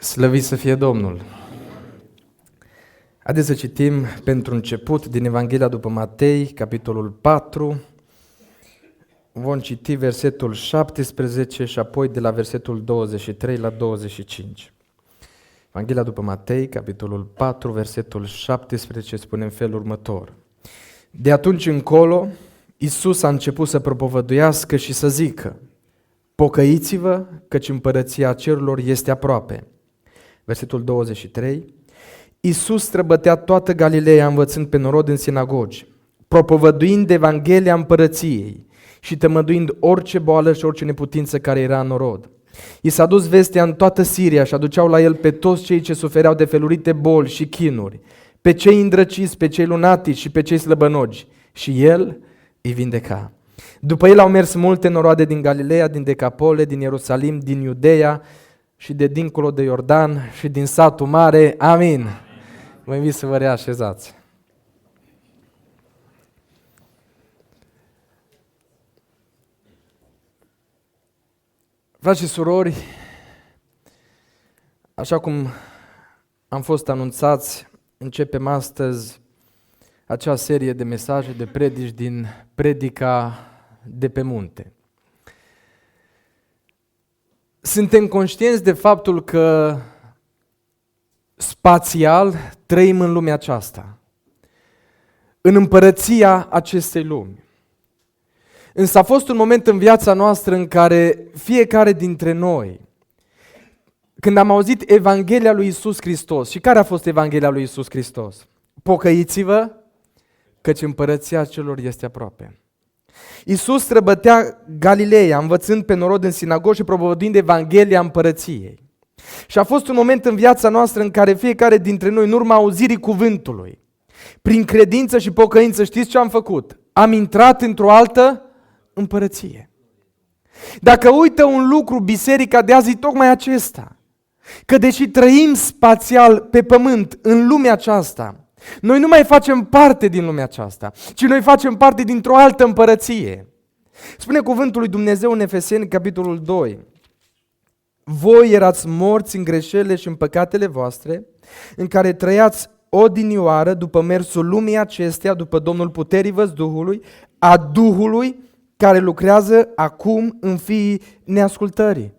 Slăvit să fie Domnul! Haideți să citim pentru început din Evanghelia după Matei, capitolul 4. Vom citi versetul 17 și apoi de la versetul 23 la 25. Evanghelia după Matei, capitolul 4, versetul 17 spune în felul următor. De atunci încolo, Iisus a început să propovăduiască și să zică: pocăiți-vă, căci împărăția cerurilor este aproape. Versetul 23. Iisus străbătea toată Galileea învățând pe norod în sinagogi, propovăduind Evanghelia împărăției și tămăduind orice boală și orice neputință care era în norod. I s-a dus vestea în toată Siria și aduceau la el pe toți cei ce sufereau de felurite boli și chinuri, pe cei îndrăciți, pe cei lunatici și pe cei slăbănogi, și el îi vindeca. După el au mers multe noroade din Galileea, din Decapole, din Ierusalim, din Iudeea și de dincolo de Iordan și din satul mare. Amin. Vă invit să vă reașezați. Frați și surori, așa cum am fost anunțați, începem astăzi acea serie de mesaje, de predici din Predica de pe munte. Suntem conștienți de faptul că spațial trăim în lumea aceasta, în împărăția acestei lumi. Însă a fost un moment în viața noastră în care fiecare dintre noi, când am auzit Evanghelia lui Iisus Hristos, și care a fost Evanghelia lui Iisus Hristos? Pocăiți-vă, căci împărăția celor este aproape. Iisus străbătea Galileea, învățând pe norod în sinagogi și propovăduind Evanghelia împărăției. Și a fost un moment în viața noastră în care fiecare dintre noi, în urma auzirii cuvântului, prin credință și pocăință, știți ce am făcut? Am intrat într-o altă împărăție. Dacă uită un lucru, biserica de azi e tocmai acesta, că deși trăim spațial pe pământ, în lumea aceasta, noi nu mai facem parte din lumea aceasta, ci noi facem parte dintr-o altă împărăție. Spune cuvântul lui Dumnezeu în Efeseni, capitolul 2. Voi erați morți în greșelile și în păcatele voastre, în care trăiați odinioară după mersul lumii acesteia, după domnul puterii văzduhului, a Duhului care lucrează acum în fiii neascultării.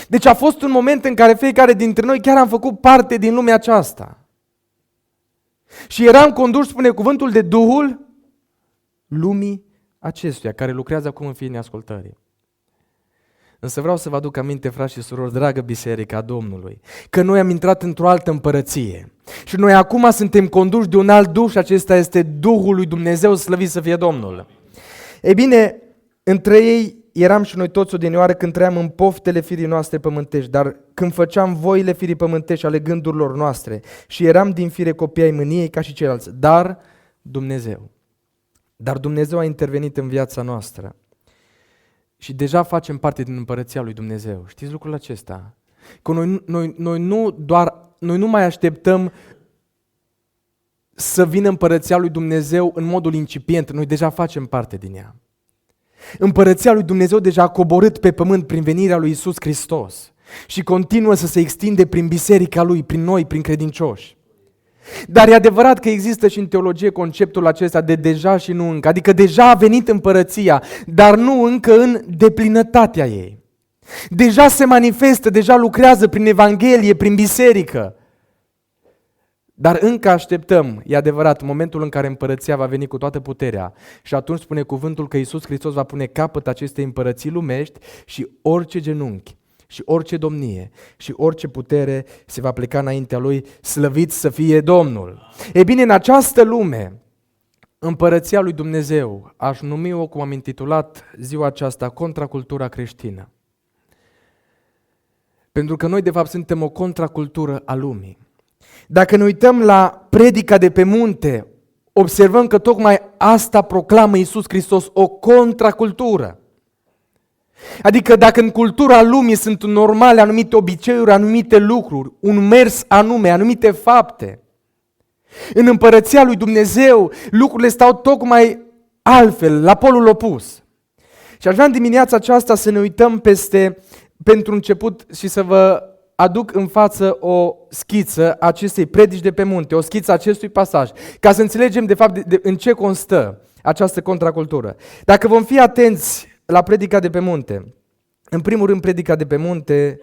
Deci a fost un moment în care fiecare dintre noi chiar am făcut parte din lumea aceasta. Și eram conduși, spune cuvântul, de Duhul lumii acestuia, care lucrează acum în fiii neascultării. Însă vreau să vă aduc aminte, frați și surori, dragă biserica Domnului, că noi am intrat într-o altă împărăție. Și noi acum suntem conduși de un alt Duh și acesta este Duhul lui Dumnezeu, slăvit să fie Domnul. Ei bine, între ei eram și noi toți odinioară când trăiam în poftele firii noastre pământești, dar când făceam voile firii pământești ale gândurilor noastre și eram din fire copii ai mâniei ca și ceilalți. Dar Dumnezeu a intervenit în viața noastră și deja facem parte din împărăția lui Dumnezeu. Știți lucrul acesta? Că noi nu mai așteptăm să vină împărăția lui Dumnezeu în modul incipient, noi deja facem parte din ea. Împărăția lui Dumnezeu deja a coborât pe pământ prin venirea lui Iisus Hristos și continuă să se extinde prin biserica lui, prin noi, prin credincioși. Dar e adevărat că există și în teologie conceptul acesta de deja și nu încă, adică deja a venit împărăția, dar nu încă în deplinătatea ei. Deja se manifestă, deja lucrează prin Evanghelie, prin biserică. Dar încă așteptăm, e adevărat, momentul în care împărăția va veni cu toată puterea și atunci spune cuvântul că Iisus Hristos va pune capăt acestei împărății lumești și orice genunchi și orice domnie și orice putere se va pleca înaintea Lui, slăvit să fie Domnul. Ei bine, în această lume, împărăția lui Dumnezeu, aș numi-o, cum am intitulat ziua aceasta, contracultura creștină. Pentru că noi de fapt suntem o contracultură a lumii. Dacă ne uităm la predica de pe munte, observăm că tocmai asta proclamă Iisus Hristos, o contracultură. Adică dacă în cultura lumii sunt normale anumite obiceiuri, anumite lucruri, un mers anume, anumite fapte, în împărăția lui Dumnezeu lucrurile stau tocmai altfel, la polul opus. Și aș vrea în dimineața aceasta să ne uităm pentru început și să vă aduc în față o schiță a acestei predici de pe munte, o schiță a acestui pasaj, ca să înțelegem de fapt în ce constă această contracultură. Dacă vom fi atenți la predica de pe munte, în primul rând predica de pe munte,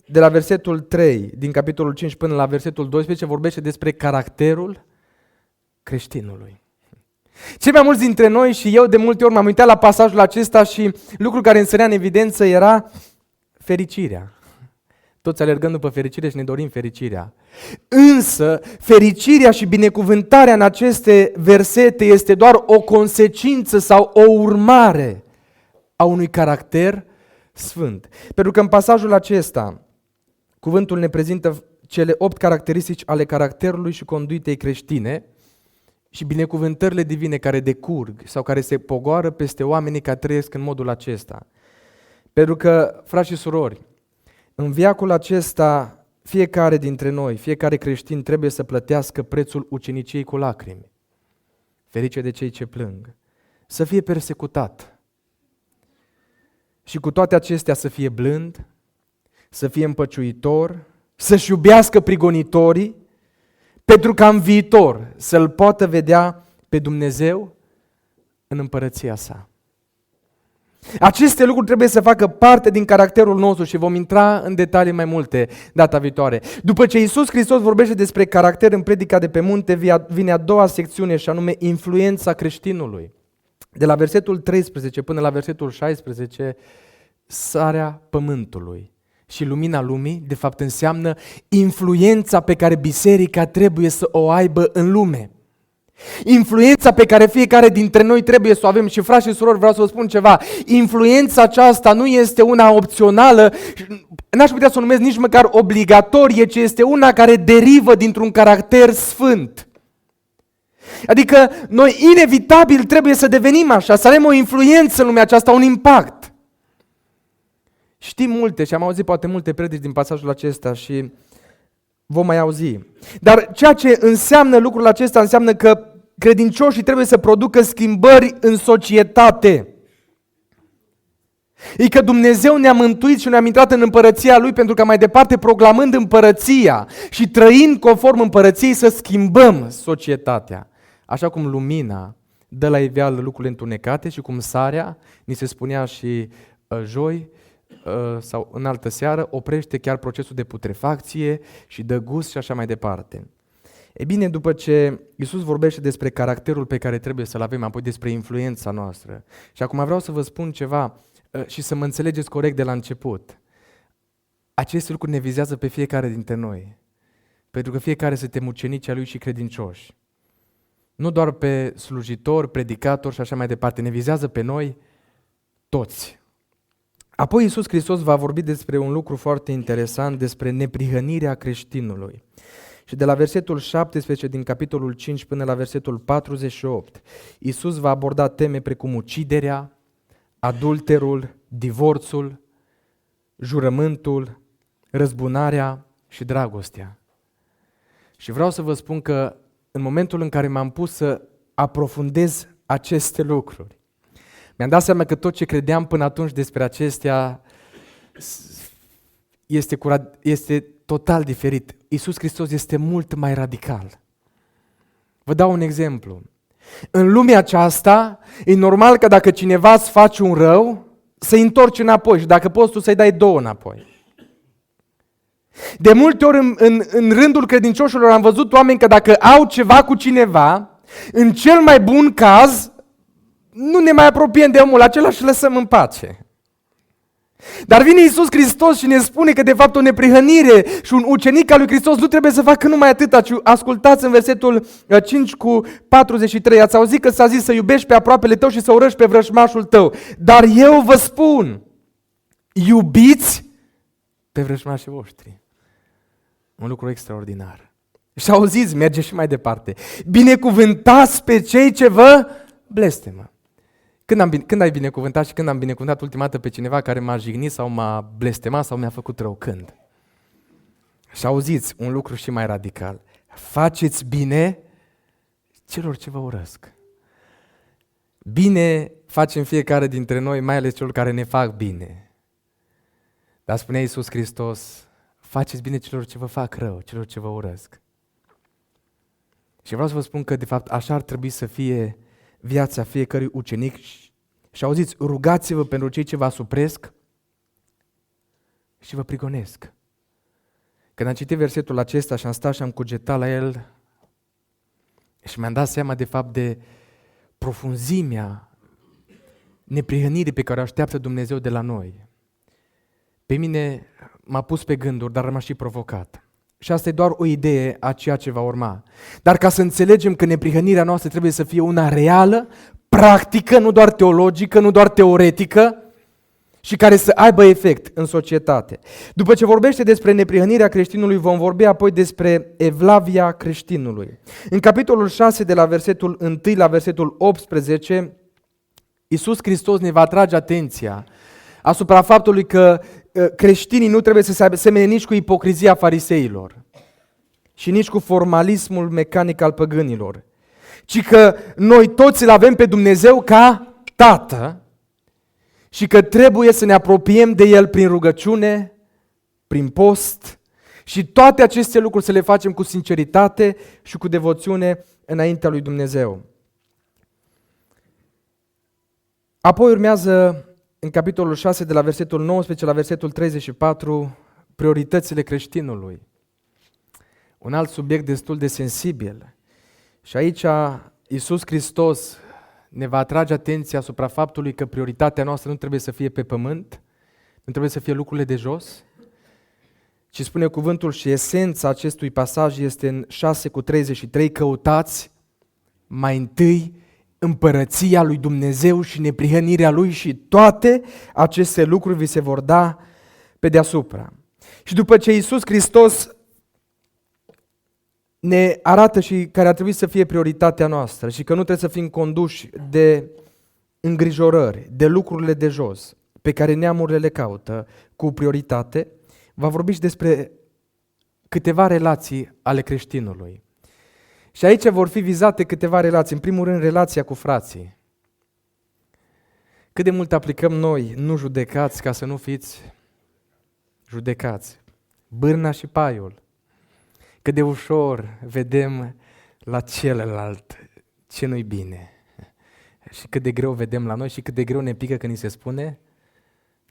de la versetul 3 din capitolul 5 până la versetul 12, vorbește despre caracterul creștinului. Cei mai mulți dintre noi și eu de multe ori m-am uitat la pasajul acesta și lucrul care îmi sărea în evidență era fericirea. Toți alergăm după fericire și ne dorim fericirea. Însă, fericirea și binecuvântarea în aceste versete este doar o consecință sau o urmare a unui caracter sfânt. Pentru că în pasajul acesta, cuvântul ne prezintă cele 8 caracteristici ale caracterului și conduitei creștine și binecuvântările divine care decurg sau care se pogoară peste oamenii care trăiesc în modul acesta. Pentru că, frați și surori, în veacul acesta, fiecare dintre noi, fiecare creștin trebuie să plătească prețul uceniciei cu lacrimi. Ferice de cei ce plâng. Să fie persecutat. Și cu toate acestea să fie blând, să fie împăciuitor, să-și iubească prigonitorii, pentru ca în viitor să-L poată vedea pe Dumnezeu în împărăția sa. Aceste lucruri trebuie să facă parte din caracterul nostru și vom intra în detalii mai multe data viitoare. După ce Iisus Hristos vorbește despre caracter în predica de pe munte, vine a doua secțiune și anume influența creștinului. De la versetul 13 până la versetul 16, sarea pământului și lumina lumii, de fapt înseamnă influența pe care biserica trebuie să o aibă în lume. Influența pe care fiecare dintre noi trebuie să o avem. Și frați și surori, vreau să vă spun ceva, influența aceasta nu este una opțională, n-aș putea să o numesc nici măcar obligatorie, ci este una care derivă dintr-un caracter sfânt. Adică noi inevitabil trebuie să devenim așa, să avem o influență în lumea aceasta, un impact. Știm multe și am auzit poate multe predici din pasajul acesta și vom mai auzi. Dar ceea ce înseamnă lucrul acesta înseamnă că credincioșii trebuie să producă schimbări în societate. E că Dumnezeu ne-a mântuit și ne-a intrat în împărăția Lui pentru ca mai departe, proclamând împărăția și trăind conform împărăției, să schimbăm societatea. Așa cum lumina dă la iveală lucrurile întunecate și cum sarea, ni se spunea și joi, sau în altă seară, oprește chiar procesul de putrefacție și dă gust și așa mai departe. E bine, după ce Iisus vorbește despre caracterul pe care trebuie să-l avem, apoi despre influența noastră, și acum vreau să vă spun ceva și să mă înțelegeți corect de la început. Aceste lucruri ne vizează pe fiecare dintre noi, pentru că fiecare suntem ucenici ai Lui și credincioși. Nu doar pe slujitori, predicatori și așa mai departe, ne vizează pe noi toți. Apoi Iisus Hristos va vorbi despre un lucru foarte interesant, despre neprihănirea creștinului. Și de la versetul 17 din capitolul 5 până la versetul 48, Iisus va aborda teme precum uciderea, adulterul, divorțul, jurământul, răzbunarea și dragostea. Și vreau să vă spun că în momentul în care m-am pus să aprofundez aceste lucruri, mi-am dat seama că tot ce credeam până atunci despre acestea este total diferit. Iisus Hristos este mult mai radical. Vă dau un exemplu. În lumea aceasta, e normal că dacă cineva îți face un rău, să-i întorci înapoi și dacă poți tu să-i dai 2 înapoi. De multe ori în rândul credincioșilor am văzut oameni că dacă au ceva cu cineva, în cel mai bun caz, nu ne mai apropiem de omul acela și lăsăm în pace. Dar vine Iisus Hristos și ne spune că de fapt o neprihănire și un ucenic al lui Hristos nu trebuie să facă numai atâta, ci ascultați în versetul 5 cu 43, ați auzit că s-a zis să iubești pe aproapele tău și să urăști pe vrăjmașul tău. Dar eu vă spun, iubiți pe vrăjmașii voștri. Un lucru extraordinar. Și auziți, merge și mai departe. Binecuvântați pe cei ce vă blestemă. Când ai binecuvântat și când am binecuvântat ultima dată pe cineva care m-a jignit sau m-a blestemat sau mi-a făcut rău? Când? Și auziți un lucru și mai radical. Faceți bine celor ce vă urăsc. Bine facem fiecare dintre noi, mai ales celor care ne fac bine. Dar spunea Iisus Hristos, faceți bine celor ce vă fac rău, celor ce vă urăsc. Și vreau să vă spun că, de fapt, așa ar trebui să fie viața fiecărui ucenic. Și auziți, rugați-vă pentru cei ce vă asupresc și vă prigonesc. Când am citit versetul acesta și am stat și am cugetat la el și mi-am dat seama, de fapt, de profunzimea neprihănirii pe care o așteaptă Dumnezeu de la noi. Pe mine m-a pus pe gânduri, dar m-a și provocat. Și asta e doar o idee a ceea ce va urma. Dar ca să înțelegem că neprihănirea noastră trebuie să fie una reală, practică, nu doar teologică, nu doar teoretică, și care să aibă efect în societate. După ce vorbește despre neprihănirea creștinului, vom vorbi apoi despre evlavia creștinului. În capitolul 6, de la versetul 1 la versetul 18, Iisus Hristos ne va atrage atenția asupra faptului că creștinii nu trebuie să se asemene nici cu ipocrizia fariseilor și nici cu formalismul mecanic al păgânilor, ci că noi toți îl avem pe Dumnezeu ca Tată și că trebuie să ne apropiem de El prin rugăciune, prin post și toate aceste lucruri să le facem cu sinceritate și cu devoțiune înaintea lui Dumnezeu. Apoi urmează în capitolul 6, de la versetul 19 la versetul 34, prioritățile creștinului. Un alt subiect destul de sensibil. Și aici Iisus Hristos ne va atrage atenția asupra faptului că prioritatea noastră nu trebuie să fie pe pământ, nu trebuie să fie lucrurile de jos, ci spune cuvântul și esența acestui pasaj este în 6:33, căutați mai întâi împărăția lui Dumnezeu și neprihănirea Lui și toate aceste lucruri vi se vor da pe deasupra. Și după ce Iisus Hristos ne arată și care ar trebui să fie prioritatea noastră și că nu trebuie să fim conduși de îngrijorări, de lucrurile de jos pe care neamurile le caută cu prioritate, va vorbi și despre câteva relații ale creștinului. Și aici vor fi vizate câteva relații. În primul rând, relația cu frații. Cât de mult aplicăm noi, nu judecați ca să nu fiți judecați. Bârna și paiul. Cât de ușor vedem la celălalt ce nu-i bine. Și cât de greu vedem la noi și cât de greu ne pică când ni se spune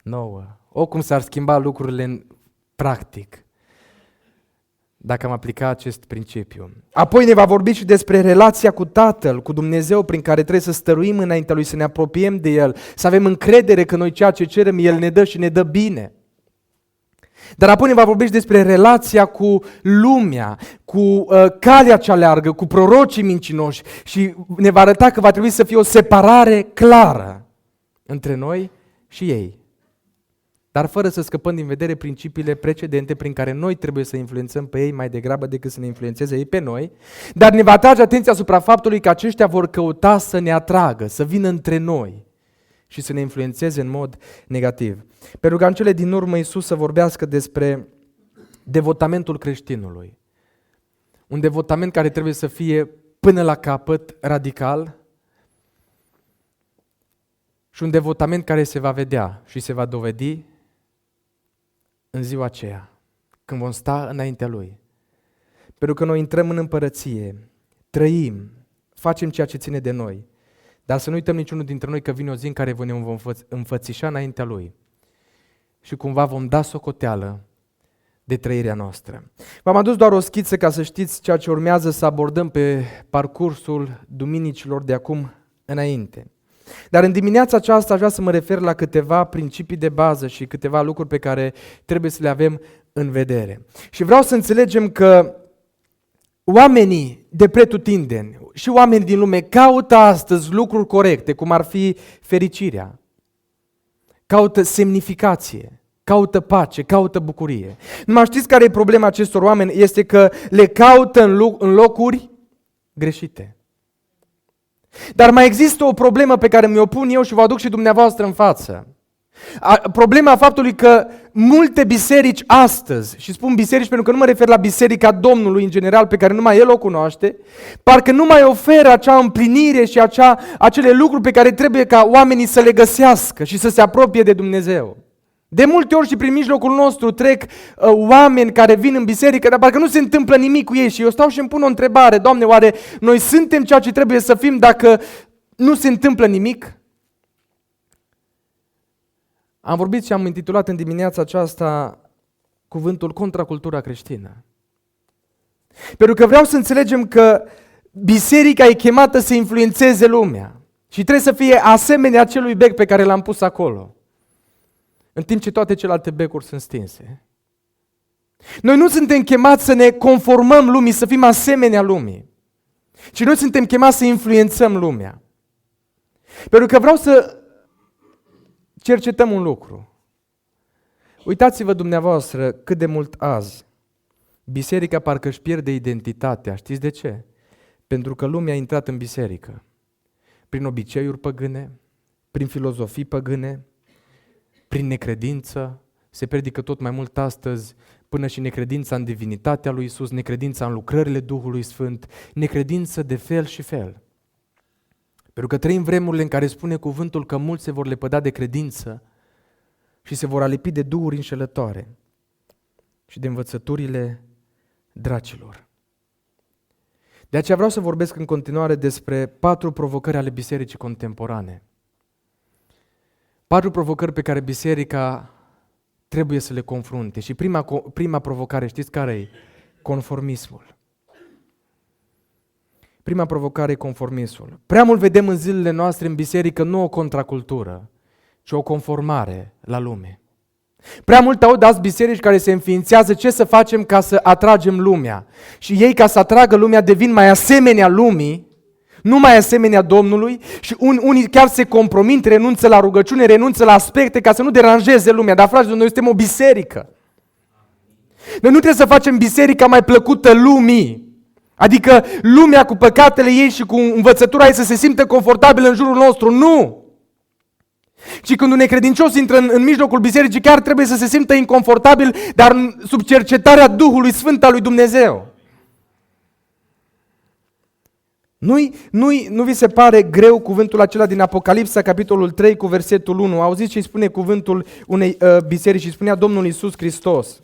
nouă. Oricum s-ar schimba lucrurile în practic, dacă am aplica acest principiu. Apoi ne va vorbi și despre relația cu Tatăl, cu Dumnezeu, prin care trebuie să stăruim înaintea Lui, să ne apropiem de El, să avem încredere că noi ceea ce cerem El ne dă și ne dă bine. Dar apoi ne va vorbi și despre relația cu lumea, cu calea cea leargă, cu prorocii mincinoși și ne va arăta că va trebui să fie o separare clară între noi și ei. Dar fără să scăpăm din vedere principiile precedente prin care noi trebuie să influențăm pe ei mai degrabă decât să ne influențeze ei pe noi, dar ne va atrage atenția asupra faptului că aceștia vor căuta să ne atragă, să vină între noi și să ne influențeze în mod negativ. Pentru ca în cele din urmă Iisus să vorbească despre devotamentul creștinului. Un devotament care trebuie să fie până la capăt radical și un devotament care se va vedea și se va dovedi în ziua aceea, când vom sta înaintea Lui. Pentru că noi intrăm în împărăție, trăim, facem ceea ce ține de noi, dar să nu uităm niciunul dintre noi că vine o zi în care ne vom înfățișa înaintea Lui și cumva vom da socoteală de trăirea noastră. V-am adus doar o schiță ca să știți ceea ce urmează să abordăm pe parcursul duminicilor de acum înainte. Dar în dimineața aceasta aș vrea să mă refer la câteva principii de bază și câteva lucruri pe care trebuie să le avem în vedere. Și vreau să înțelegem că oamenii de pretutindeni și oamenii din lume caută astăzi lucruri corecte, cum ar fi fericirea, caută semnificație, caută pace, caută bucurie. Numai știți care e problema acestor oameni? Este că le caută în locuri greșite. Dar mai există o problemă pe care mi-o pun eu și vă aduc și dumneavoastră în față. Problema faptului că multe biserici astăzi, și spun biserici pentru că nu mă refer la biserica Domnului în general, pe care numai El o cunoaște, parcă nu mai oferă acea împlinire și acele lucruri pe care trebuie ca oamenii să le găsească și să se apropie de Dumnezeu. De multe ori și prin mijlocul nostru trec oameni care vin în biserică, dar parcă nu se întâmplă nimic cu ei și eu stau și îmi pun o întrebare: Doamne, oare noi suntem ceea ce trebuie să fim dacă nu se întâmplă nimic? Am vorbit și am intitulat în dimineața aceasta cuvântul contracultura creștină. Pentru că vreau să înțelegem că biserica e chemată să influențeze lumea și trebuie să fie asemenea acelui bec pe care l-am pus acolo, în timp ce toate celelalte becuri sunt stinse. Noi nu suntem chemați să ne conformăm lumii, să fim asemenea lumii, ci noi suntem chemați să influențăm lumea. Pentru că vreau să cercetăm un lucru. Uitați-vă dumneavoastră cât de mult azi biserica parcă își pierde identitatea. Știți de ce? Pentru că lumea a intrat în biserică prin obiceiuri păgâne, prin filozofii păgâne, prin necredință. Se predică tot mai mult astăzi până și necredința în divinitatea lui Iisus, necredința în lucrările Duhului Sfânt, necredință de fel și fel. Pentru că trăim vremurile în care spune cuvântul că mulți se vor lepăda de credință și se vor alipi de duhuri înșelătoare și de învățăturile dracilor. De aceea vreau să vorbesc în continuare despre 4 provocări ale bisericii contemporane. 4 provocări pe care biserica trebuie să le confrunte. Și prima provocare, știți care e? Conformismul. Prima provocare e conformismul. Prea mult vedem în zilele noastre în biserică nu o contracultură, ci o conformare la lume. Prea mult aud azi biserici care se înființează ce să facem ca să atragem lumea. Și ei, ca să atragă lumea, devin mai asemenea lumii, nu mai asemenea Domnului, și unii chiar se compromit, renunță la rugăciune, renunță la aspecte ca să nu deranjeze lumea. Dar, fraților, noi suntem o biserică. Noi nu trebuie să facem biserica mai plăcută lumii. Adică lumea cu păcatele ei și cu învățătura ei să se simtă confortabilă în jurul nostru. Nu! Și când un necredincios intră în mijlocul bisericii, chiar trebuie să se simtă inconfortabil, dar sub cercetarea Duhului Sfânt al lui Dumnezeu. Nu vi se pare greu cuvântul acela din Apocalipsa, capitolul 3, cu versetul 1? Auziți ce îi spune cuvântul unei biserici și spunea Domnul Iisus Hristos.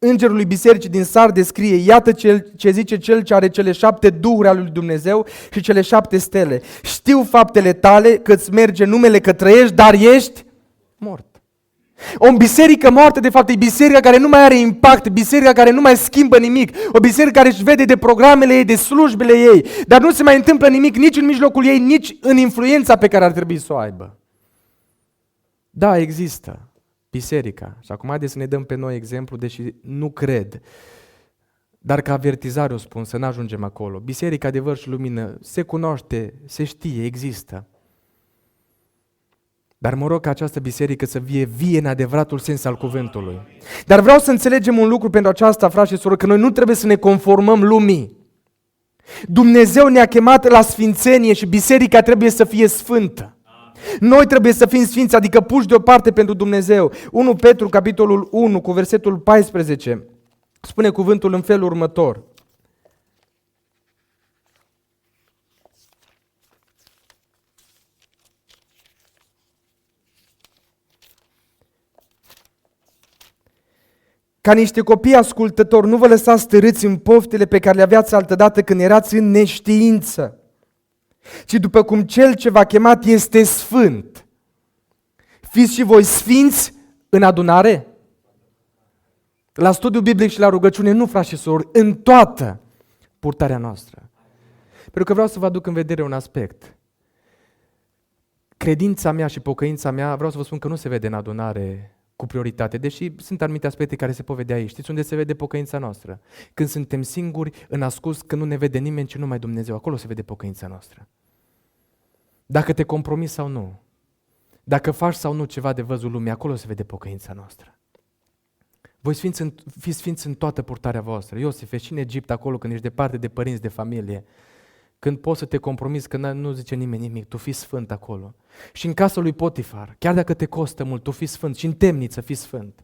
Îngerului bisericii din Sarde scrie: iată ce zice cel ce are cele 7 duhuri ale lui Dumnezeu și cele 7 stele. Știu faptele tale, că-ți merge numele, că trăiești, dar ești mort. O biserică moartă, de fapt, e biserica care nu mai are impact, biserica care nu mai schimbă nimic, o biserică care își vede de programele ei, de slujbele ei, dar nu se mai întâmplă nimic nici în mijlocul ei, nici în influența pe care ar trebui să o aibă. Da, există biserica. Și acum haideți să ne dăm pe noi exemplu, deși nu cred, dar ca avertizare o spun, să nu ajungem acolo. Biserica Adevăr și Lumină se cunoaște, se știe, există. Dar mă rog ca această biserică să fie vie în adevăratul sens al cuvântului. Dar vreau să înțelegem un lucru pentru aceasta, frați și surori, că noi nu trebuie să ne conformăm lumii. Dumnezeu ne-a chemat la sfințenie și biserica trebuie să fie sfântă. Noi trebuie să fim sfinți, adică puși deoparte pentru Dumnezeu. 1 Petru, capitolul 1, cu versetul 14, spune cuvântul în felul următor. Ca niște copii ascultători, nu vă lăsați târâți în poftele pe care le aveați altădată când erați în neștiință, ci după cum Cel ce v-a chemat este sfânt, fiți și voi sfinți în adunare. La studiu biblic și la rugăciune, nu, frați și surori, în toată purtarea noastră. Pentru că vreau să vă aduc în vedere un aspect. Credința mea și pocăința mea, vreau să vă spun că nu se vede în adunare cu prioritate, deși sunt anumite aspecte care se pot vedea aici. Știți unde se vede pocăința noastră? Când suntem singuri, în ascuns, când nu ne vede nimeni, ci numai Dumnezeu. Acolo se vede pocăința noastră. Dacă te compromiți sau nu, dacă faci sau nu ceva de văzul lumii, acolo se vede pocăința noastră. Voi fiți sfinți în toată purtarea voastră. Iosif, și în Egipt, acolo când ești departe de părinți, de familie, când poți să te compromiți, când nu zice nimeni nimic, tu fii sfânt acolo. Și în casa lui Potifar, chiar dacă te costă mult, tu fii sfânt. Și în temniță fii sfânt.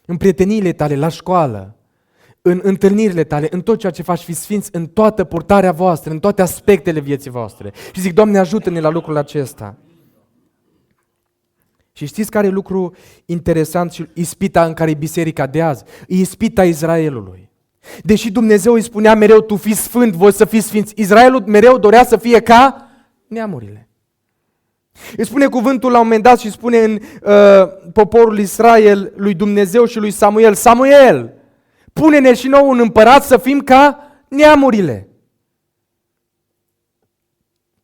În prieteniile tale, la școală, în întâlnirile tale, în tot ceea ce faci, fii sfinți în toată purtarea voastră, în toate aspectele vieții voastre. Și zic, Doamne, ajută-ne la lucrul acesta. Și știți care e lucru interesant și ispita în care e biserica de azi? E ispita Israelului. Deși Dumnezeu îi spunea mereu, tu fii sfânt, voi să fiți sfinți, Israelul mereu dorea să fie ca neamurile. Îi spune cuvântul la un moment dat și spune în poporul Israel lui Dumnezeu și lui Samuel, Samuel, pune-ne și nouă un împărat să fim ca neamurile.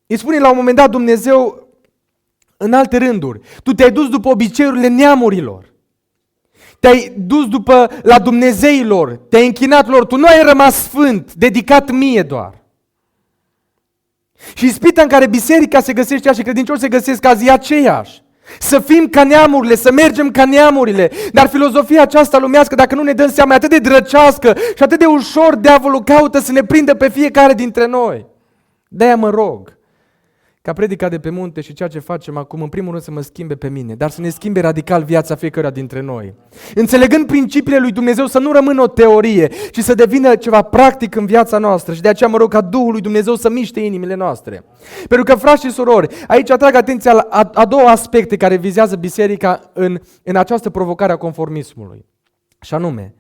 Îi spune la un moment dat Dumnezeu în alte rânduri, tu te-ai dus după obiceiurile neamurilor, te-ai dus la dumnezeilor, te-ai închinat lor, tu nu ai rămas sfânt, dedicat mie doar. Și ispita în care biserica se găsește și credincioșii se găsesc azi e aceeași. Să fim ca neamurile, să mergem ca neamurile. Dar filozofia aceasta lumească, dacă nu ne dăm seama, e atât de drăcească și atât de ușor diavolul caută să ne prindă pe fiecare dintre noi. De-aia mă rog ca predica de pe munte și ceea ce facem acum, în primul rând să mă schimbe pe mine, dar să ne schimbe radical viața fiecăruia dintre noi. Înțelegând principiile lui Dumnezeu să nu rămână o teorie, ci să devină ceva practic în viața noastră. Și de aceea mă rog ca Duhul lui Dumnezeu să miște inimile noastre. Pentru că, frați și surori, aici atrag atenția la a două aspecte care vizează biserica în această provocare a conformismului. Și anume,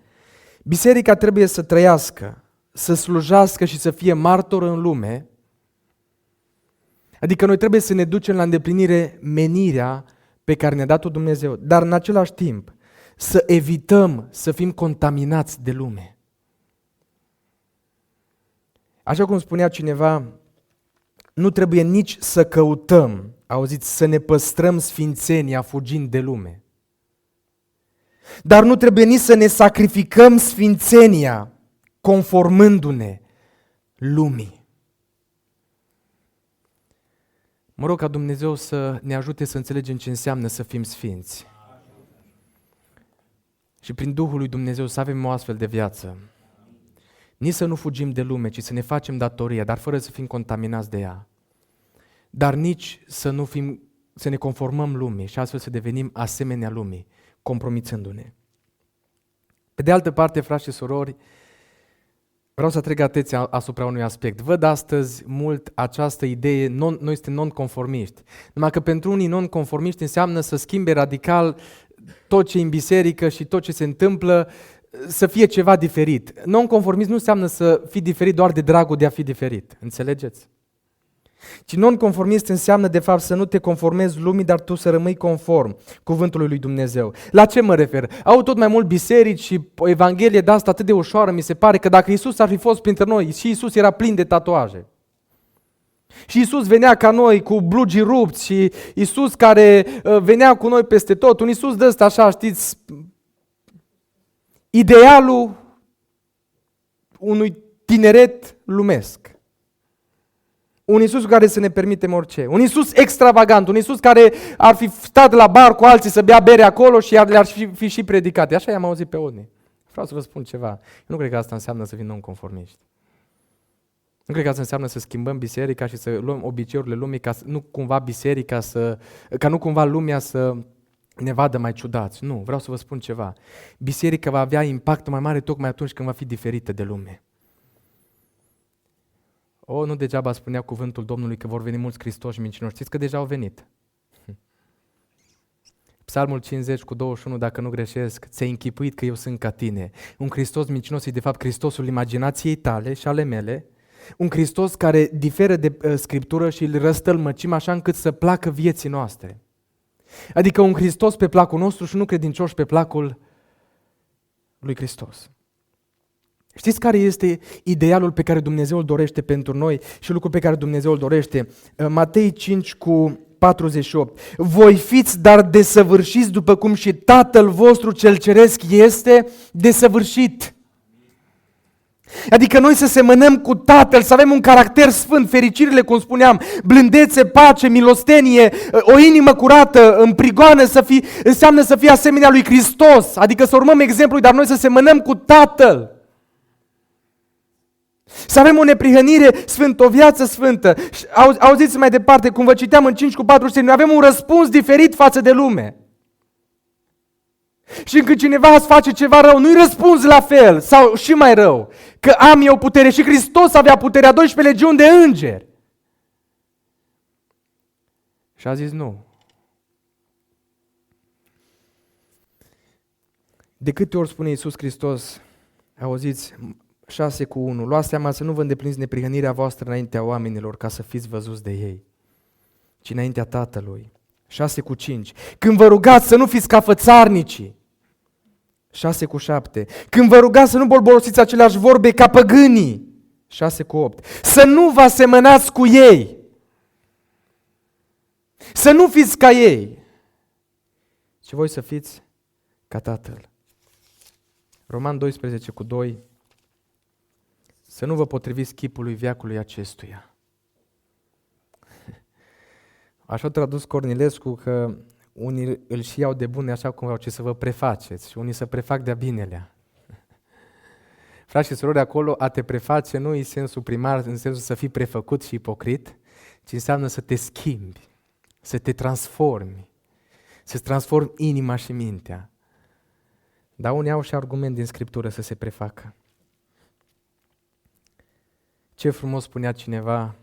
biserica trebuie să trăiască, să slujească și să fie martor în lume. Adică noi trebuie să ne ducem la îndeplinire menirea pe care ne-a dat-o Dumnezeu, dar în același timp să evităm să fim contaminați de lume. Așa cum spunea cineva, nu trebuie nici să căutăm, auziți, să ne păstrăm sfințenia fugind de lume. Dar nu trebuie nici să ne sacrificăm sfințenia conformându-ne lumii. Mă rog ca Dumnezeu să ne ajute să înțelegem ce înseamnă să fim sfinți. Și prin Duhul lui Dumnezeu să avem o astfel de viață. Nici să nu fugim de lume, ci să ne facem datoria, dar fără să fim contaminați de ea. Dar nici să ne conformăm lumii și astfel să devenim asemenea lumii, compromițându-ne. Pe de altă parte, frați și surori, vreau să atrag atenția asupra unui aspect. Văd astăzi mult această idee, noi suntem non-conformiști. Numai că pentru unii non-conformiști înseamnă să schimbe radical tot ce e în biserică și tot ce se întâmplă să fie ceva diferit. Non-conformist nu înseamnă să fii diferit doar de dragul de a fi diferit. Înțelegeți? Ci non-conformist înseamnă de fapt să nu te conformezi lumii, dar tu să rămâi conform cuvântului lui Dumnezeu. La ce mă refer? Au tot mai mult biserici și o evanghelie de asta atât de ușoară, mi se pare că dacă Iisus ar fi fost printre noi și Iisus era plin de tatuaje. Și Iisus venea ca noi cu blugii rupți și Iisus care venea cu noi peste tot, un Iisus de ăsta așa, știți, idealul unui tineret lumesc. Un Iisus care să ne permitem orice. Un Iisus extravagant, un Iisus care ar fi stat la bar cu alții să bea bere acolo și le-ar fi și predicate. Așa i-am auzit pe unii. Vreau să vă spun ceva. Eu nu cred că asta înseamnă să fim non-conformiști. Nu cred că asta înseamnă să schimbăm biserica și să luăm obiceiurile lumii ca nu cumva lumea să ne vadă mai ciudați. Nu, vreau să vă spun ceva. Biserica va avea impact mai mare tocmai atunci când va fi diferită de lume. Nu degeaba spunea cuvântul Domnului că vor veni mulți Hristoși mincinoși. Știți că deja au venit. Psalmul 50:21, dacă nu greșesc, ți-ai închipuit că eu sunt ca tine. Un Hristos mincinos e de fapt Hristosul imaginației tale și ale mele. Un Hristos care diferă de Scriptură și îl răstălmăcim așa încât să placă vieții noastre. Adică un Hristos pe placul nostru și nu credincioși pe placul lui Hristos. Știți care este idealul pe care Dumnezeu îl dorește pentru noi și lucrul pe care Dumnezeu îl dorește? Matei 5:48. Voi fiți dar desăvârșiți după cum și Tatăl vostru cel ceresc este desăvârșit. Adică noi să semănăm cu Tatăl, să avem un caracter sfânt, fericirile, cum spuneam, blândețe, pace, milostenie, o inimă curată, în prigoană, înseamnă să fie asemenea lui Hristos. Adică să urmăm exemplul, dar noi să semănăm cu Tatăl. Să avem o neprihănire sfântă, o viață sfântă. Auziți mai departe, cum vă citeam în 5:4, noi avem un răspuns diferit față de lume. Și când cineva îți face ceva rău, nu-i răspunzi la fel sau și mai rău. Că am eu putere și Hristos avea puterea 12 legiuni de îngeri. Și a zis nu. De câte ori spune Iisus Hristos, auziți, 6:1, luați seama să nu vă îndepliniți neprihănirea voastră înaintea oamenilor ca să fiți văzuți de ei, ci înaintea Tatălui. 6:5, când vă rugați să nu fiți ca fățarnicii. 6:7, când vă rugați să nu bolborosiți aceleași vorbe ca păgânii. 6:8, să nu vă asemănați cu ei. Să nu fiți ca ei, ci voi să fiți ca Tatăl. Roman 12:2, să nu vă potriviți chipului veacului acestuia. Așa a tradus Cornilescu că unii îl și iau de bune așa cum vreau, ci să vă prefaceți și unii să prefac de-a binelea. Frați și surori, acolo a te preface nu e sensul primar, în sensul să fii prefăcut și ipocrit, ci înseamnă să te schimbi, să te transformi, să-ți transformi inima și mintea. Dar unii au și argument din Scriptură să se prefacă. Ce frumos spunea cineva,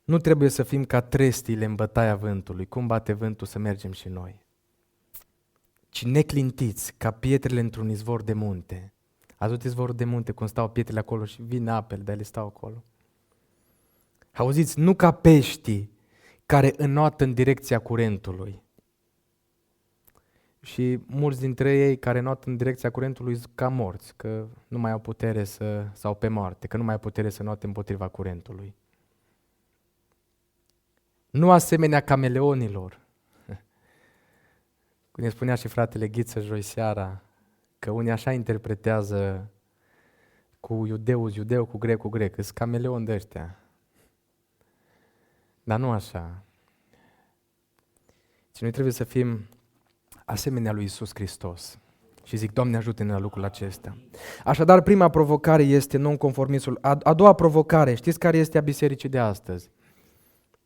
nu trebuie să fim ca trestile în bătaia vântului, cum bate vântul să mergem și noi, ci neclintiți ca pietrele într-un izvor de munte. Ați văzut izvorul de munte, cum stau pietrele acolo și vin apele, dar ele stau acolo. Auziți, nu ca peștii care înoată în direcția curentului. Și mulți dintre ei care înoată în direcția curentului sunt ca morți, că nu mai au putere sau pe moarte, că nu mai au putere să înoate împotriva curentului. Nu asemenea cameleonilor. Cum ne spunea și fratele Ghiță joi seara, că unii așa interpretează cu iudeu, cu grec, sunt cameleon de ăștia. Dar nu așa. Și noi trebuie să fim asemenea lui Iisus Hristos. Și zic, Doamne, ajută-ne la lucrul acesta. Așadar, prima provocare este non-conformismul. A doua provocare, știți care este a bisericii de astăzi?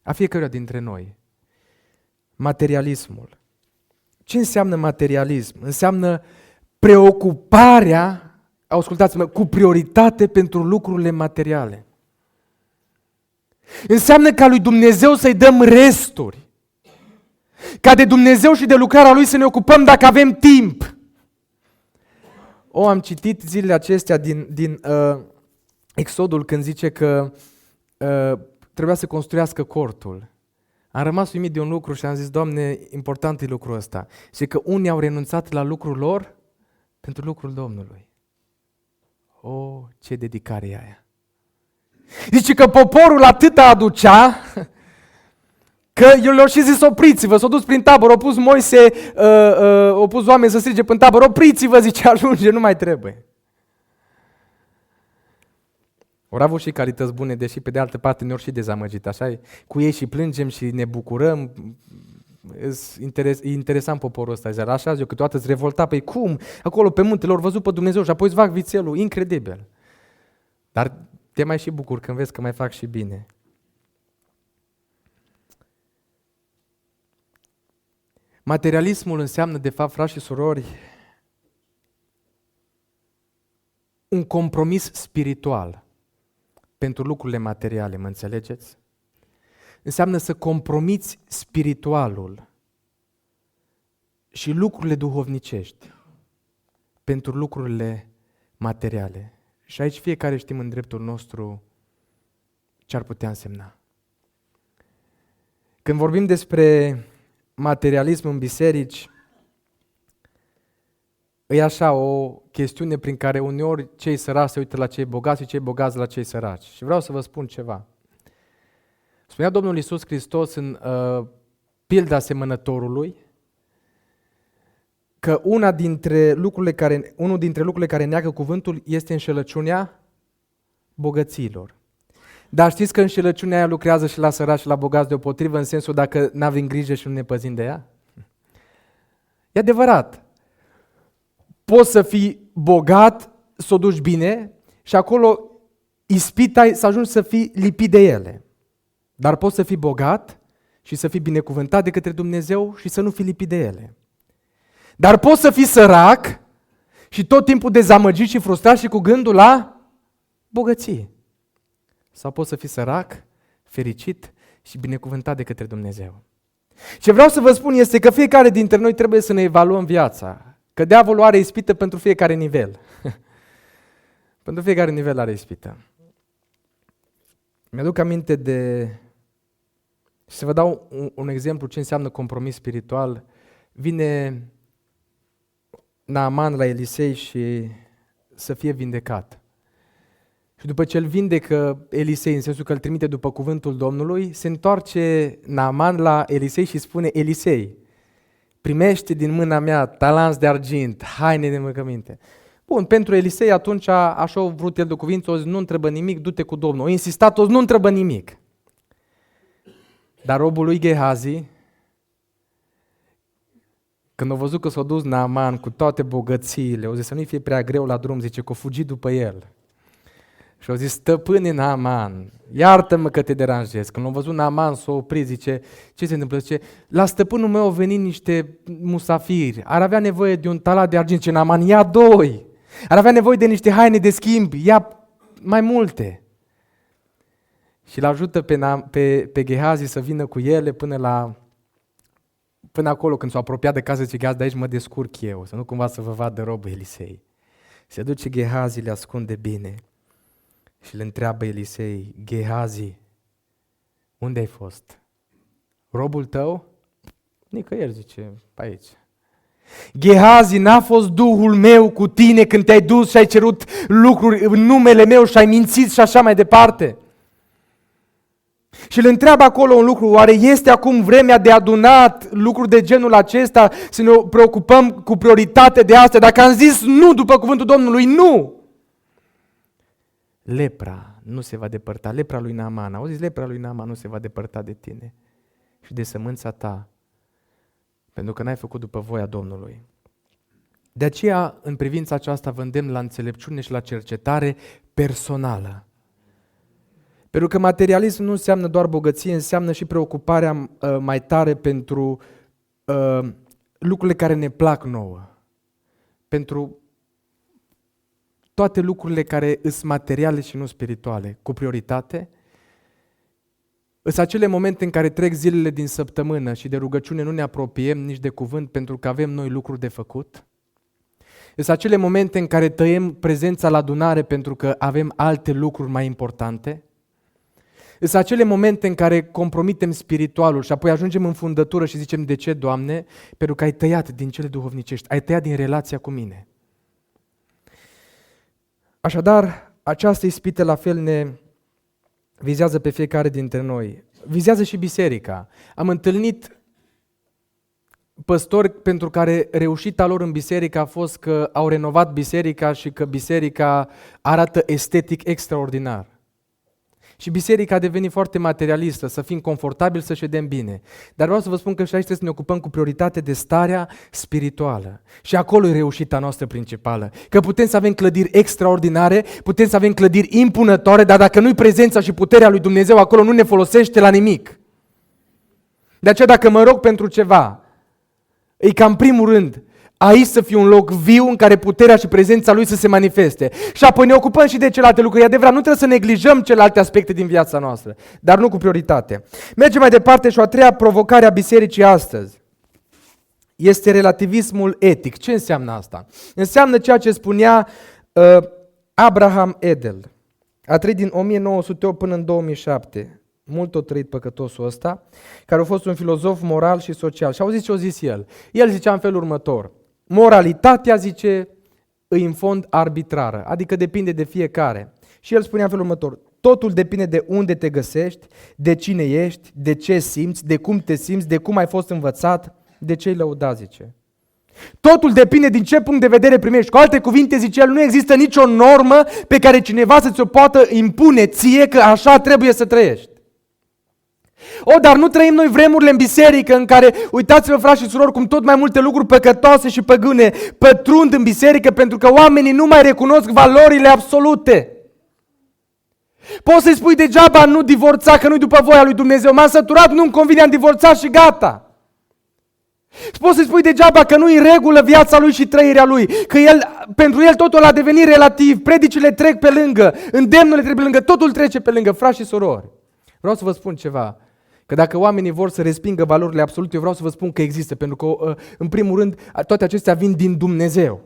A fiecăruia dintre noi. Materialismul. Ce înseamnă materialism? Înseamnă preocuparea, ascultați-mă, cu prioritate pentru lucrurile materiale. Înseamnă ca lui Dumnezeu să-i dăm resturi. Ca de Dumnezeu și de lucrarea Lui să ne ocupăm dacă avem timp. Am citit zilele acestea din Exodul când zice că trebuia să construiască cortul. Am rămas uimit de un lucru și am zis, Doamne, important e lucrul ăsta. Și că unii au renunțat la lucrul lor pentru lucrul Domnului. Ce dedicare e aia! Zice că poporul atâta aducea, că eu le-au și zis, opriți-vă, s-au dus prin tabără, au pus Moise, au pus oameni să strige prin tabără, opriți-vă, zice, ajunge, nu mai trebuie. Au avut și calități bune, deși pe de altă parte ne-au și dezamăgit, așa cu ei și plângem și ne bucurăm. E interesant poporul ăsta, zice, așa eu câteodată îți revolta, păi cum? Acolo pe munte l-au văzut pe Dumnezeu și apoi îți fac vițelul, incredibil. Dar te mai și bucur când vezi că mai fac și bine. Materialismul înseamnă, de fapt, frați și surori, un compromis spiritual pentru lucrurile materiale, mă înțelegeți? Înseamnă să compromiți spiritualul și lucrurile duhovnicești pentru lucrurile materiale. Și aici fiecare știm în dreptul nostru ce ar putea însemna. Când vorbim despre materialism în biserici, e așa o chestiune prin care uneori cei săraci se uită la cei bogați și cei bogați la cei săraci. Și vreau să vă spun ceva. Spunea Domnul Iisus Hristos în pilda semănătorului că unul dintre lucrurile care neagă cuvântul este înșelăciunea bogăților. Dar știți că înșelăciunea aia lucrează și la săraci și la bogați deopotrivă, în sensul dacă n-avem grijă și nu ne păzim de ea? E adevărat. Poți să fii bogat, să o duci bine și acolo ispita să ajungi să fii lipit de ele. Dar poți să fii bogat și să fii binecuvântat de către Dumnezeu și să nu fii lipit de ele. Dar poți să fii sărac și tot timpul dezamăgit și frustrat și cu gândul la bogăție. Sau poți să fii sărac, fericit și binecuvântat de către Dumnezeu. Ce vreau să vă spun este că fiecare dintre noi trebuie să ne evaluăm viața. Că diavolul are ispită pentru fiecare nivel. Pentru fiecare nivel are ispită. Mi-aduc aminte de... Și să vă dau un exemplu ce înseamnă compromis spiritual. Vine Naaman la Elisei și să fie vindecat. Și după ce îl vindecă Elisei, în sensul că îl trimite după cuvântul Domnului, se întoarce Naaman la Elisei și spune: Elisei, primește din mâna mea talanți de argint, haine de îmbrăcăminte. Bun, pentru Elisei atunci așa a vrut el de cuvință, o zis: nu întrebă nimic, du-te cu Domnul. A insistat, o zis: nu întrebă nimic. Dar robul lui Gehazi, când a văzut că s-a dus Naaman cu toate bogățiile, o zis să nu-i fie prea greu la drum, zice că a fugit după el. Și au zis: stăpâne Naaman, iartă-mă că te deranjez. Când l-a văzut Naaman, s-a oprit, zice: ce se întâmplă? Zice: la stăpânul meu au venit niște musafiri, ar avea nevoie de un talat de argint. Ce Naaman, ia 2. Ar avea nevoie de niște haine de schimb, ia mai multe. Și îl ajută pe Gehazi să vină cu ele până acolo, când s-a apropiat de casă, zice: Gehazi, de aici mă descurc eu, să nu cumva să vă vadă robul Elisei. Se duce Gehazi, le ascunde bine și îl întreabă Elisei: Gehazi, unde ai fost? Robul tău? Nicăieri, zice, pe aici. Gehazi, n-a fost Duhul meu cu tine când te-ai dus și ai cerut lucruri în numele meu și ai mințit și așa mai departe? Și îl întreabă acolo un lucru: oare este acum vremea de adunat lucruri de genul acesta, să ne preocupăm cu prioritate de astea? Dacă am zis nu după cuvântul Domnului, nu! Lepra nu se va depărta, lepra lui Naaman, auziți, lepra lui Naaman nu se va depărta de tine și de sămânța ta, pentru că n-ai făcut după voia Domnului. De aceea, în privința aceasta, vă îndemn la înțelepciune și la cercetare personală. Pentru că materialism nu înseamnă doar bogăție, înseamnă și preocuparea mai tare pentru lucrurile care ne plac nouă. Pentru toate lucrurile care sunt materiale și nu spirituale, cu prioritate. Sunt acele momente în care trec zilele din săptămână și de rugăciune nu ne apropiem nici de cuvânt pentru că avem noi lucruri de făcut. Sunt acele momente în care tăiem prezența la adunare pentru că avem alte lucruri mai importante. Sunt acele momente în care compromitem spiritualul și apoi ajungem în fundătură și zicem: de ce, Doamne? Pentru că ai tăiat din cele duhovnicești, ai tăiat din relația cu mine. Așadar, această ispită la fel ne vizează pe fiecare dintre noi. Vizează și biserica. Am întâlnit păstori pentru care reușita lor în biserică a fost că au renovat biserica și că biserica arată estetic extraordinar. Și biserica a devenit foarte materialistă, să fim confortabili, să ședem bine. Dar vreau să vă spun că și aici trebuie să ne ocupăm cu prioritate de starea spirituală. Și acolo e reușita noastră principală. Că putem să avem clădiri extraordinare, putem să avem clădiri impunătoare, dar dacă nu-i prezența și puterea lui Dumnezeu acolo, nu ne folosește la nimic. De aceea dacă mă rog pentru ceva, e ca în primul rând aici să fie un loc viu în care puterea și prezența Lui să se manifeste. Și apoi ne ocupăm și de celelalte lucruri. E adevărat, nu trebuie să neglijăm celelalte aspecte din viața noastră, dar nu cu prioritate. Mergem mai departe și o a treia provocare a bisericii astăzi este relativismul etic. Ce înseamnă asta? Înseamnă ceea ce spunea Abraham Edel. A trăit din 1908 până în 2007. Mult a trăit păcătosul ăsta, care a fost un filozof moral și social. Și auziți ce a zis el? El zicea în felul următor: moralitatea, zice, îi în fond arbitrară, adică depinde de fiecare. Și el spunea în felul următor: totul depinde de unde te găsești, de cine ești, de ce simți, de cum te simți, de cum ai fost învățat, de ce-i lăuda, zice. Totul depinde din ce punct de vedere primești. Cu alte cuvinte, zice el, nu există nicio normă pe care cineva să ți-o poată impune ție că așa trebuie să trăiești. Dar nu trăim noi vremurile în biserică în care, uitați-vă, frați și surori, cum tot mai multe lucruri păcătoase și păgâne pătrund în biserică pentru că oamenii nu mai recunosc valorile absolute. Poți să-i spui degeaba nu divorța, că nu-i după voia lui Dumnezeu. M-am săturat, nu-mi convine, am divorțat și gata. Poți să-i spui degeaba că nu-i în regulă viața lui și trăirea lui, că pentru el totul a devenit relativ, predicile trec pe lângă, îndemnurile trec pe lângă, totul trece pe lângă, frați și surori. Vreau să vă spun ceva, Că dacă oamenii vor să respingă valorile absolute, eu vreau să vă spun că există, pentru că, în primul rând, toate acestea vin din Dumnezeu.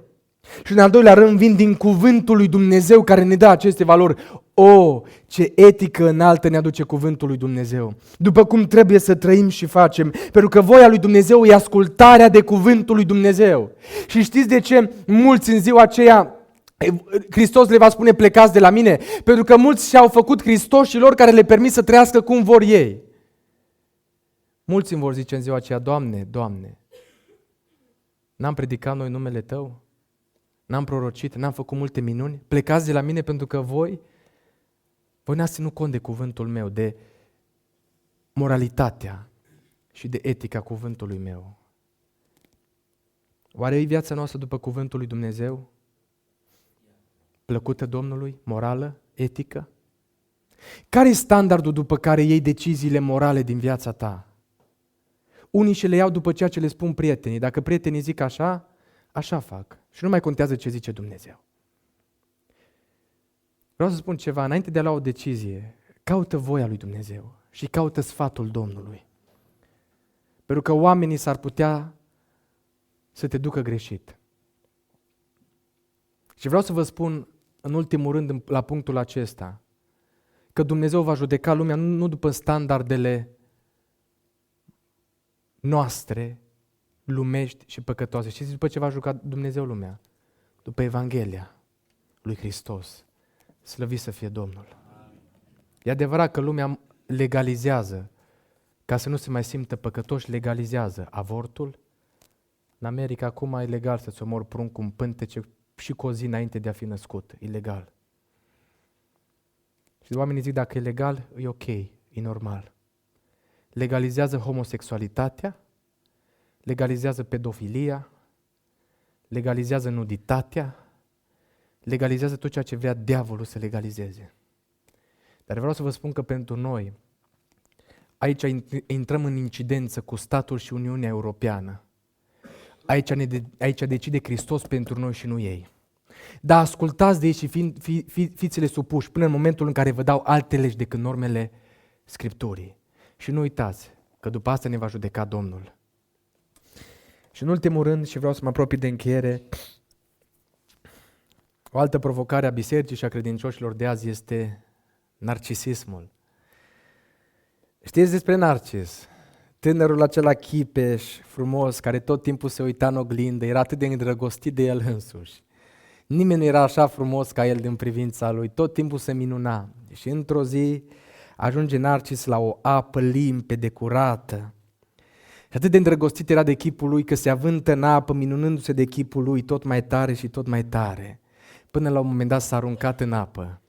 Și în al doilea rând vin din cuvântul lui Dumnezeu care ne dă aceste valori. O, ce etică înaltă ne aduce cuvântul lui Dumnezeu. După cum trebuie să trăim și facem. Pentru că voia lui Dumnezeu e ascultarea de cuvântul lui Dumnezeu. Și știți de ce mulți în ziua aceea Hristos le va spune plecați de la mine? Pentru că mulți și-au făcut Hristoșilor care le permit să trăiască cum vor ei. Mulți îmi vor zice în ziua aceea, Doamne, Doamne, n-am predicat noi numele Tău? N-am prorocit, n-am făcut multe minuni? Plecați de la mine pentru că voi n-ați ținut cont de cuvântul meu, de moralitatea și de etica cuvântului meu. Oare e viața noastră după cuvântul lui Dumnezeu? Plăcută Domnului? Morală? Etică? Care e standardul după care iei deciziile morale din viața ta? Unii și le iau după ceea ce le spun prietenii. Dacă prietenii zic așa, așa fac. Și nu mai contează ce zice Dumnezeu. Vreau să spun ceva, înainte de a lua o decizie, caută voia lui Dumnezeu și caută sfatul Domnului. Pentru că oamenii s-ar putea să te ducă greșit. Și vreau să vă spun, în ultimul rând, la punctul acesta, că Dumnezeu va judeca lumea nu după standardele noastre, lumești și păcătoase. Știți după ce va juca Dumnezeu lumea? După Evanghelia lui Hristos. Slăvit să fie Domnul. E adevărat că lumea legalizează, ca să nu se mai simtă păcătoși, legalizează avortul. În America acum e legal să-ți omori pruncul în pântece și cu o zi înainte de a fi născut. Ilegal. Și oamenii zic dacă e legal, e ok, e normal. Legalizează homosexualitatea, legalizează pedofilia, legalizează nuditatea, legalizează tot ceea ce vrea diavolul să legalizeze. Dar vreau să vă spun că pentru noi, aici intrăm în incidență cu statul și Uniunea Europeană. Aici decide Hristos pentru noi și nu ei. Dar ascultați de ei și fiți-le supuși până în momentul în care vă dau alte legi decât normele Scripturii. Și nu uitați că după asta ne va judeca Domnul. Și în ultimul rând, și vreau să mă apropii de încheiere, o altă provocare a bisericii și a credincioșilor de azi este narcisismul. Știți despre Narcis? Tânărul acela chipeș, frumos, care tot timpul se uita în oglindă, era atât de îndrăgostit de el însuși. Nimeni nu era așa frumos ca el din privința lui, tot timpul se minuna. Și într-o zi ajunge Narcis la o apă limpede, curată. Și atât de îndrăgostit era de chipul lui că se avântă în apă, minunându-se de chipul lui tot mai tare și tot mai tare. Până la un moment dat s-a aruncat în apă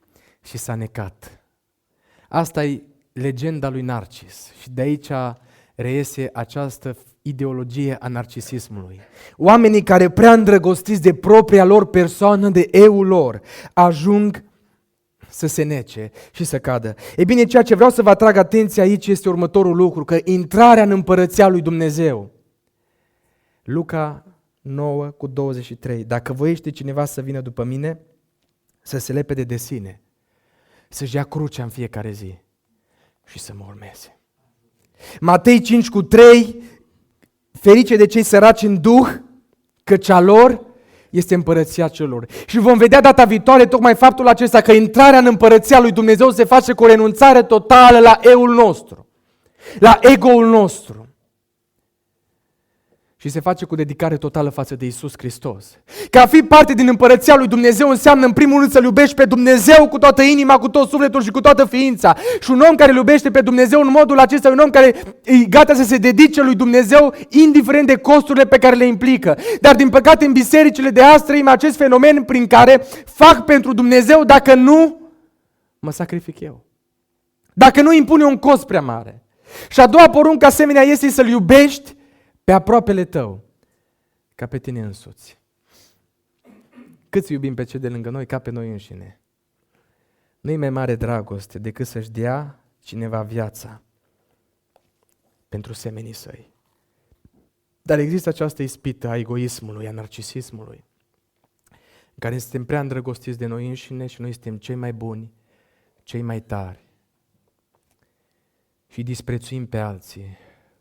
și s-a necat. Asta e legenda lui Narcis și de aici reiese această ideologie a narcisismului. Oamenii care prea îndrăgostiți de propria lor persoană, de eu-ul lor, ajung să se nece și să cadă. Ei bine, ceea ce vreau să vă atrag atenția aici este următorul lucru, că intrarea în împărăția lui Dumnezeu. Luca 9:23. Dacă voiește cineva să vină după mine, să se lepede de sine, să-și ia crucea în fiecare zi și să mă urmeze. Matei 5:3. Ferice de cei săraci în duh, căci a lor este împărăția celor. Și vom vedea data viitoare tocmai faptul acesta, că intrarea în împărăția lui Dumnezeu se face cu o renunțare totală la eu-ul nostru, la ego-ul nostru. Și se face cu dedicare totală față de Iisus Hristos. Că a fi parte din împărăția lui Dumnezeu înseamnă în primul rând să-L iubești pe Dumnezeu cu toată inima, cu tot sufletul și cu toată ființa. Și un om care îl iubește pe Dumnezeu în modul acesta, un om care e gata să se dedice lui Dumnezeu, indiferent de costurile pe care le implică. Dar din păcate în bisericile de azi trăim acest fenomen prin care fac pentru Dumnezeu dacă nu mă sacrific eu. Dacă nu impune un cost prea mare. Și a doua poruncă asemenea este să-L iubești pe aproapele tău, ca pe tine însuți. Cât iubim pe cei de lângă noi, ca pe noi înșine. Nu-i mai mare dragoste decât să-și dea cineva viața pentru semenii săi. Dar există această ispită a egoismului, a narcisismului, în care suntem prea îndrăgostiți de noi înșine și noi suntem cei mai buni, cei mai tari. și disprețuim pe alții,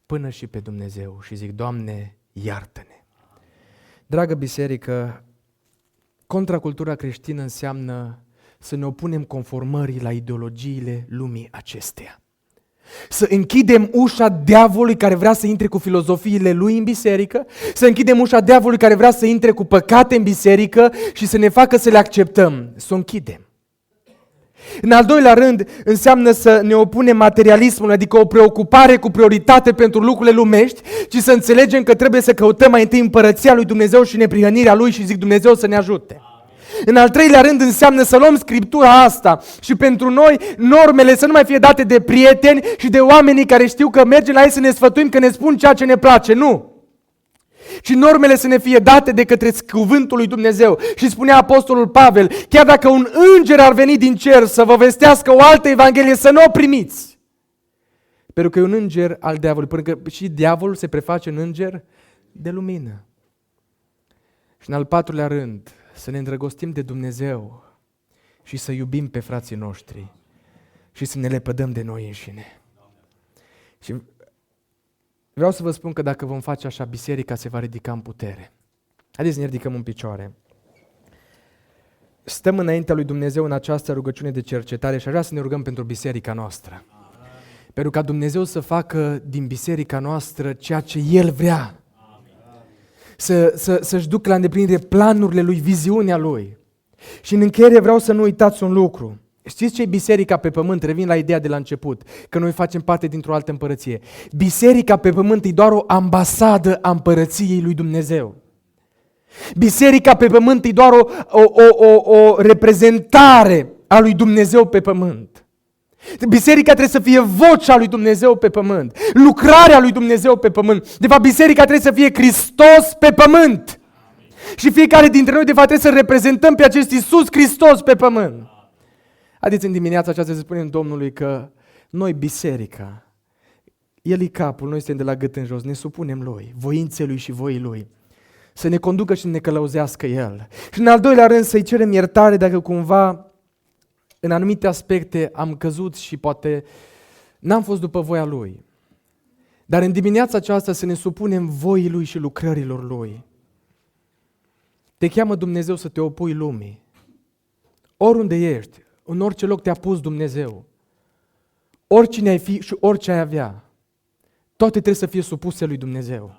până și pe Dumnezeu, și zic, Doamne, iartă-ne. Dragă biserică, contracultura creștină înseamnă să ne opunem conformării la ideologiile lumii acesteia. Să închidem ușa diavolului care vrea să intre cu filozofiile lui în biserică, să închidem ușa diavolului care vrea să intre cu păcate în biserică și să ne facă să le acceptăm, să o închidem. În al doilea rând, înseamnă să ne opunem materialismului, adică o preocupare cu prioritate pentru lucrurile lumești, ci să înțelegem că trebuie să căutăm mai întâi împărăția lui Dumnezeu și neprihănirea lui și zic Dumnezeu să ne ajute. În al treilea rând înseamnă să luăm Scriptura asta și pentru noi normele să nu mai fie date de prieteni și de oamenii care știu că mergem la ei să ne sfătuim că ne spun ceea ce ne place. Nu! Ci normele să ne fie date de către cuvântul lui Dumnezeu. Și spunea Apostolul Pavel, chiar dacă un înger ar veni din cer să vă vestească o altă evanghelie, să nu o primiți. Pentru că e un înger al diavolului, pentru că și diavolul se preface în înger de lumină. Și în al patrulea rând, să ne îndrăgostim de Dumnezeu și să iubim pe frații noștri și să ne lepădăm de noi înșine. Și vreau să vă spun că dacă vom face așa, biserica se va ridica în putere. Haideți să ne ridicăm în picioare. Stăm înaintea lui Dumnezeu în această rugăciune de cercetare și aș vrea să ne rugăm pentru biserica noastră. Pentru ca Dumnezeu să facă din biserica noastră ceea ce El vrea. Să-și ducă la îndeplinire planurile Lui, viziunea Lui. Și în încheiere vreau să nu uitați un lucru. Știți ce e biserica pe pământ? Revin la ideea de la început, că noi facem parte dintr-o altă împărăție. Biserica pe pământ e doar o ambasadă a împărăției lui Dumnezeu. Biserica pe pământ e doar o reprezentare a lui Dumnezeu pe pământ. Biserica trebuie să fie vocea lui Dumnezeu pe pământ, lucrarea lui Dumnezeu pe pământ. De fapt, biserica trebuie să fie Hristos pe pământ. Și fiecare dintre noi, de fapt, trebuie să reprezentăm pe acest Iisus Hristos pe pământ. Haideți în dimineața aceasta să spunem Domnului că noi, biserica, El e capul, noi suntem de la gât în jos, ne supunem Lui, voinței Lui și voii Lui. Să ne conducă și să ne călăuzească El. Și în al doilea rând să-i cerem iertare dacă cumva în anumite aspecte am căzut și poate n-am fost după voia Lui. Dar în dimineața aceasta să ne supunem voii Lui și lucrărilor Lui. Te cheamă Dumnezeu să te opui lumii. Oriunde ești, în orice loc te-a pus Dumnezeu. Oricine ai fi și orice ai avea, toate trebuie să fie supuse lui Dumnezeu.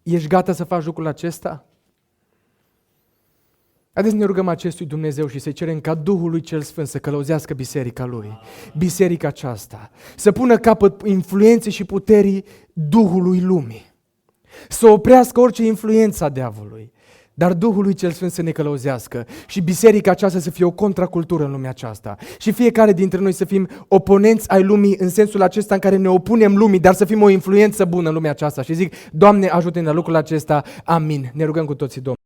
Ești gata să faci lucrul acesta? Haideți să ne rugăm acestui Dumnezeu și să-i cerem ca Duhul lui Cel Sfânt să călăuzească biserica Lui, biserica aceasta, să pună capăt influenței și puterii Duhului lumii, să oprească orice influență a diavolului, dar Duhul lui Cel Sfânt să ne călăuzească și biserica aceasta să fie o contracultură în lumea aceasta și fiecare dintre noi să fim oponenți ai lumii în sensul acesta în care ne opunem lumii, dar să fim o influență bună în lumea aceasta și zic, Doamne, ajută-ne la lucrul acesta, amin. Ne rugăm cu toții, Domnul.